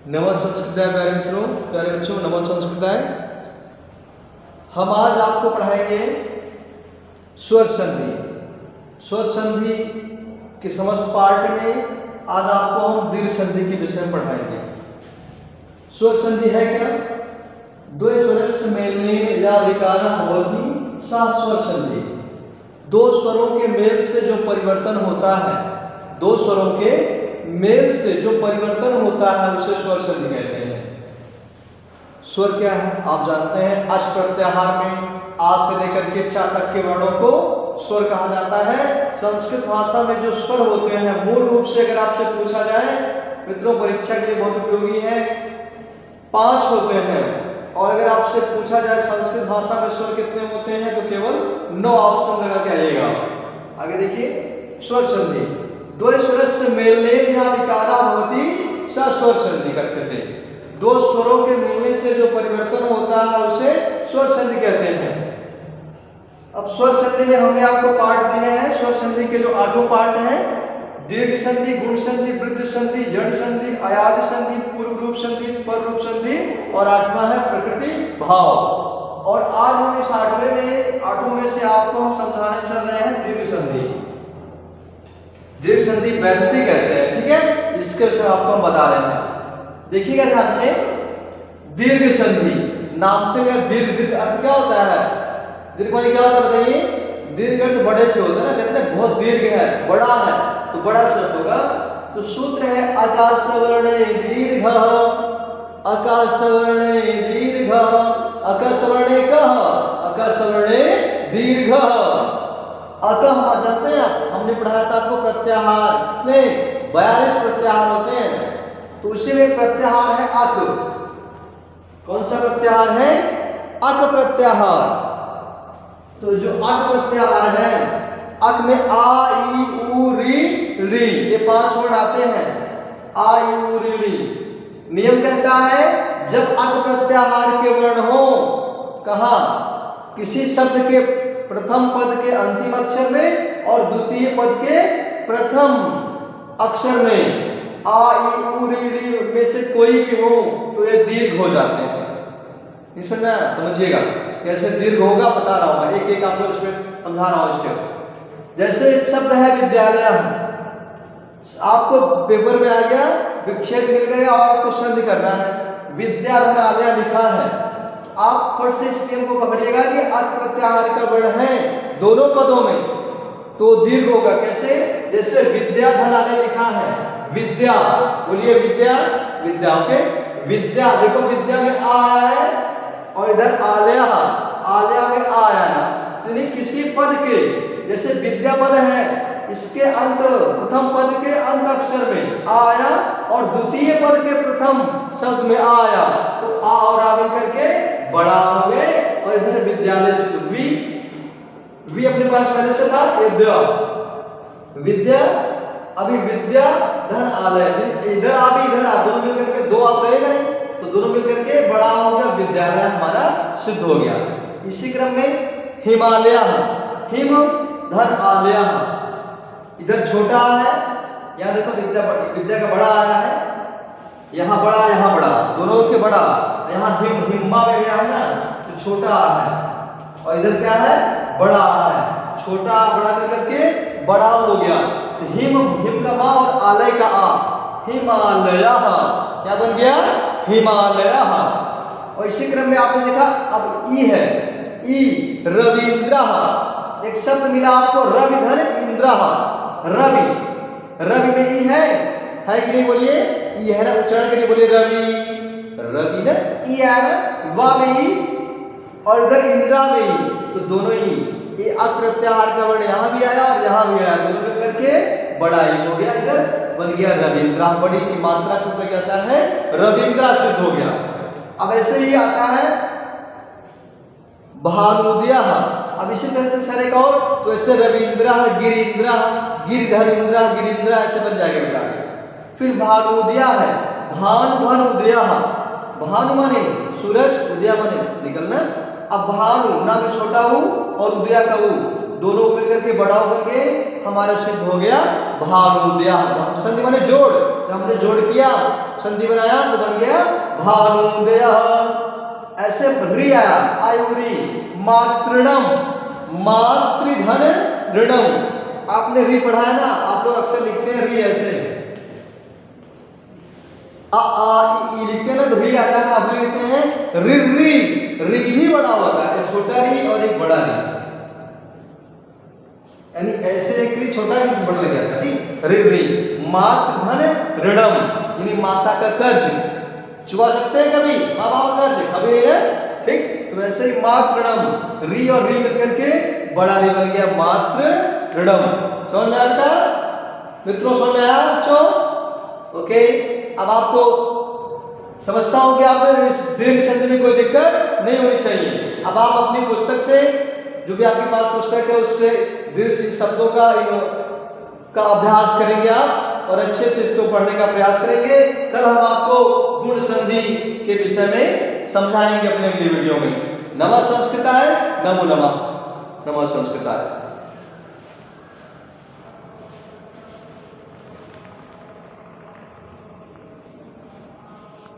नमः संस्कृताय प्यारे बच्चों नमः संस्कृताय। हम आज आपको पढ़ाएंगे स्वर संधि। स्वर संधि के समस्त पार्ट में आज आपको हम दीर्घ संधि के विषय में पढ़ाएंगे। स्वर संधि है क्या? द्वे स्वरस्य मेलनेन या विकारः भवति सा स्वर संधि। दो स्वरों के मेल से जो परिवर्तन होता है, दो स्वरों के मेल से जो परिवर्तन होता है उसे स्वर संधि कहते हैं। स्वर क्या है आप जानते हैं। अच प्रत्याहार में आ से लेकर के चा तक के वर्णों को स्वर कहा जाता है। संस्कृत भाषा में जो स्वर होते हैं मूल रूप से अगर आपसे पूछा जाए मित्रों, परीक्षा के लिए बहुत उपयोगी है, 5 होते हैं। और अगर आपसे पूछा जाए संस्कृत भाषा में स्वर कितने होते हैं तो केवल 9 ऑप्शन लगा के आइएगा। आगे देखिए, स्वर संधि द्वे स्वरस्य मेलनेन या विकारः भवति सा स्वर संधि करते थे। दो स्वरों के मिलने से जो परिवर्तन होता है उसे स्वर संधि कहते हैं। अब स्वर संधि में हमने आपको पार्ट दिए हैं। स्वर संधि के जो 8 पार्ट हैं, दीर्घ संधि, गुण संधि, वृद्धि संधि, जड़ संधि, अयादि संधि, पूर्व रूप संधि, पर रूप संधि और 8वां है प्रकृति भाव। और आज हम इस 8 में से आपको हम समझाने चल रहे हैं दीर्घ संधि। दीर्घ संधि बनती कैसे है, ठीक है, इसके विषय में आपको हम बता रहे हैं। देखिएगा ध्यान से, दीर्घ संधि नाम से दीर्घ अर्थ क्या होता है? दीर्घ माने क्या होता है बताइए? दीर्घ अर्थ बड़े से होता है ना, कहते हैं बहुत दीर्घ है, बड़ा है, तो बड़ा शब्द होगा। तो सूत्र है अकाशवर्णे दीर्घ, अकाशवर्णे दीर्घ, अकाशवर्णे कः, अकाशवर्णे दीर्घ। अकः आप जानते हैं, हमने पढ़ाया था आपको प्रत्याहार में 42 प्रत्याहार होते हैं, तो उसी में प्रत्याहार है अक। कौन सा प्रत्याहार है? अक प्रत्याहार। तो जो अक प्रत्याहार है, अक में आ ई उ री ये 5 वर्ड आते हैं। आ ई उ री। नियम कहता है जब अक प्रत्याहार के वर्ण हो, कहां? किसी शब्द के प्रथम पद के अंतिम अक्षर में और द्वितीय पद के प्रथम अक्षर में आ ई उ री में से कोई भी हो तो ये दीर्घ हो जाते हैं। नहीं समझना? समझिएगा कैसे दीर्घ होगा, बता रहा हूं मैं, एक आपको इसमें समझा रहा हूं स्टेप। जैसे एक शब्द है विद्यालय, आपको पेपर में आ गया, विक्षेप मिल गया और आपको संधि करना है। विद्यालय लिखा है, आप फट से इस नियम को पकड़िएगा कि अक प्रत्याहार का वर्ण है दोनों पदों में तो दीर्घ होगा। कैसे? जैसे विद्याधनालय लिखा है, विद्या बोलिए, विद्या विद्या, ओके, विद्या देखो, विद्या में आ आया है और इधर आलया, आलया में आ आया है। यानी किसी पद के, जैसे विद्या पद है, इसके अंत प्रथम पद के अंत अक्षर में आ आया और द्वितीय पद के प्रथम शब्द में आ आया, तो आ और आ मिल करके बड़ा हो गए। और इधर विद्यालय से वी अपने पास पहले से था, विद्या विद्या, अभी विद्या धन आलय, इधर आ भी इधर आ, दोनों मिलकर के 2 आप रहेगा नहीं, तो दोनों मिलकर के बड़ा हो गया, विद्यालय हमारा सिद्ध हो गया। इसी क्रम में हिमालय, हिम धन आलय, इधर छोटा है, यहाँ देखो विद्या का बड़ा आया है, यहाँ बड़ा यहाँ बड़ा, दोनों के बड़ा, यहाँ हिम्मा में गया है ना तो छोटा है, और इधर क्या है? बड़ा है। छोटा बड़ा करके बड़ा हो गया, तो हिम का मा और आलय का आ, हिमालय, क्या बन गया? हिमालय। और इसी क्रम में आपने देखा अब ई है, ई रविंद्र, एक शब्द मिला आपको रवि धन इंद्र, रवि, रवि में ई है कि नहीं बोलिए? ई है ना, उच्चारण करिए, बोलिए रवि, रवि ना, ई आया ना, वा में ई और इधर इंद्रा में ई, तो दोनों ही ये अक प्रत्याहार का वर्ण यहाँ भी आया और यहाँ भी आया, दोनों मिल करके बड़ा ही हो गया, इधर बन गया रविंद्रा। बड़ी की मात्रा को क्या कहता है? रविंद्रा सिद्ध हो गया। अब ऐसे ही आता है भानुदय, अब इसी तरह से सर एक और, तो ऐसे रविंद्रा, गिरिंद्रा, गिरधरिंद्रा, गिरिंद्रा ऐसे बन जाएगा बेटा। फिर भानुदय है, भानु धन उदय, भानु माने सूरज, उदय माने निकलना। अब भानु ना में छोटा हूं और उदय का ऊ, दोनों मिलकर के बड़ा होकर के हमारा सिद्ध हो गया भानुद्या। संधि बने जोड़, जब हमने जोड़ किया संधि बनाया तो बन गया भानुद्या। ऐसे री आया आयुरी मातृणम मातृधन ऋणम। आपने री पढ़ा है ना, आप लोग अक्सर लिखते हैं री ऐसे आ ई लिखते हैं ना, तो री आता है, आप लिखते हैं री री। री भी बड़ा हुआ था, एक छोटा री और एक बड़ा री, यानी ऐसे एक री छोटा एक बड़ा लग जाता है। री री मातृधन ऋणम, यानी माता का कर्ज चुका सकते हैं कभी, माँ बाप का कर्ज कभी नहीं है, ठीक। तो वैसे ही मातृणम री और री मिलकर के बड़ा री बन गया मातृ ऋणम। समझ में आया मित्रों, समझ में आया बच्चों? ओके, अब आपको समझता हूं कि आप इस दीर्घ संधि में कोई दिक्कत नहीं होनी चाहिए। अब आप अपनी पुस्तक से, जो भी आपके पास पुस्तक है, उसके दीर्घ शब्दों का अभ्यास करेंगे आप और अच्छे से इसको पढ़ने का प्रयास करेंगे। कल हम आपको गुण संधि के विषय में समझाएंगे अपने अगली वीडियो में। नमः संस्कृताय, नमो नमः, नमः संस्कृताय।